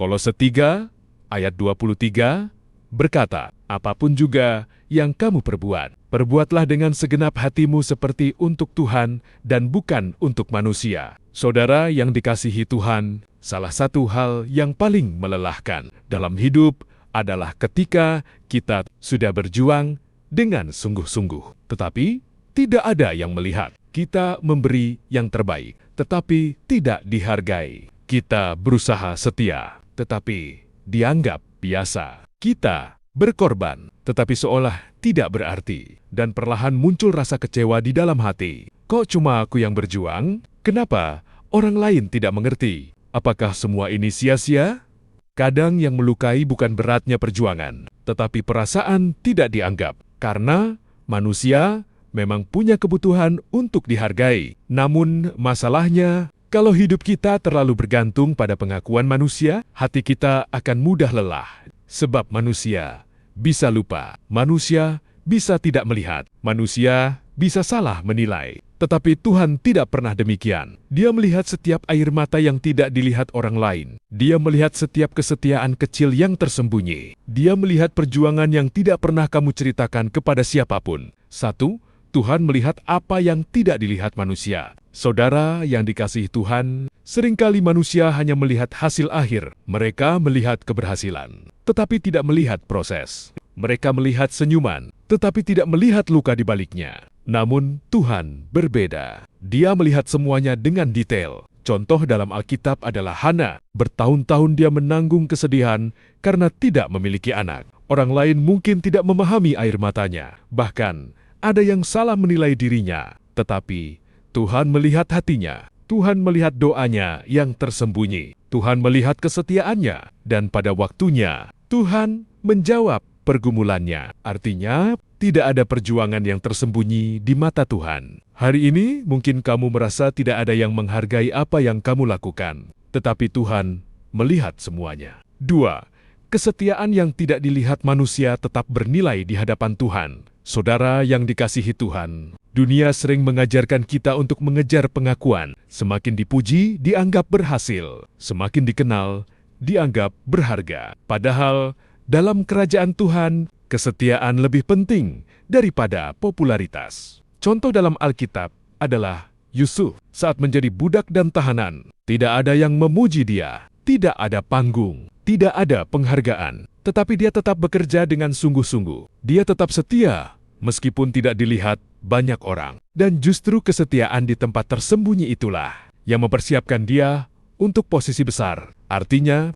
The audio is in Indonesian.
Kolose 3 ayat 23 berkata, apapun juga yang kamu perbuat, perbuatlah dengan segenap hatimu seperti untuk Tuhan dan bukan untuk manusia. Saudara yang dikasihi Tuhan, salah satu hal yang paling melelahkan dalam hidup adalah ketika kita sudah berjuang dengan sungguh-sungguh, tetapi tidak ada yang melihat. Kita memberi yang terbaik, tetapi tidak dihargai. Kita berusaha setia, tetapi dianggap biasa. Kita berkorban, tetapi seolah tidak berarti. Dan perlahan muncul rasa kecewa di dalam hati. Kok cuma aku yang berjuang? Kenapa orang lain tidak mengerti? Apakah semua ini sia-sia? Kadang yang melukai bukan beratnya perjuangan, tetapi perasaan tidak dianggap. Karena manusia memang punya kebutuhan untuk dihargai. Namun masalahnya, kalau hidup kita terlalu bergantung pada pengakuan manusia, hati kita akan mudah lelah. Sebab manusia bisa lupa, manusia bisa tidak melihat, manusia bisa salah menilai. Tetapi Tuhan tidak pernah demikian. Dia melihat setiap air mata yang tidak dilihat orang lain. Dia melihat setiap kesetiaan kecil yang tersembunyi. Dia melihat perjuangan yang tidak pernah kamu ceritakan kepada siapapun. 1. Tuhan melihat apa yang tidak dilihat manusia. Saudara yang dikasihi Tuhan, seringkali manusia hanya melihat hasil akhir. Mereka melihat keberhasilan, tetapi tidak melihat proses. Mereka melihat senyuman, tetapi tidak melihat luka di baliknya. Namun Tuhan berbeda. Dia melihat semuanya dengan detail. Contoh dalam Alkitab adalah Hana. Bertahun-tahun dia menanggung kesedihan karena tidak memiliki anak. Orang lain mungkin tidak memahami air matanya. Bahkan, ada yang salah menilai dirinya, tetapi Tuhan melihat hatinya. Tuhan melihat doanya yang tersembunyi. Tuhan melihat kesetiaannya, dan pada waktunya Tuhan menjawab pergumulannya. Artinya, tidak ada perjuangan yang tersembunyi di mata Tuhan. Hari ini mungkin kamu merasa tidak ada yang menghargai apa yang kamu lakukan, tetapi Tuhan melihat semuanya. 2. Kesetiaan yang tidak dilihat manusia tetap bernilai di hadapan Tuhan. Saudara yang dikasihi Tuhan, dunia sering mengajarkan kita untuk mengejar pengakuan. Semakin dipuji, dianggap berhasil. Semakin dikenal, dianggap berharga. Padahal, dalam kerajaan Tuhan, kesetiaan lebih penting daripada popularitas. Contoh dalam Alkitab adalah Yusuf. Saat menjadi budak dan tahanan, tidak ada yang memuji dia. Tidak ada panggung, tidak ada penghargaan. Tetapi dia tetap bekerja dengan sungguh-sungguh. Dia tetap setia, meskipun tidak dilihat banyak orang. Dan justru kesetiaan di tempat tersembunyi itulah yang mempersiapkan dia untuk posisi besar. Artinya,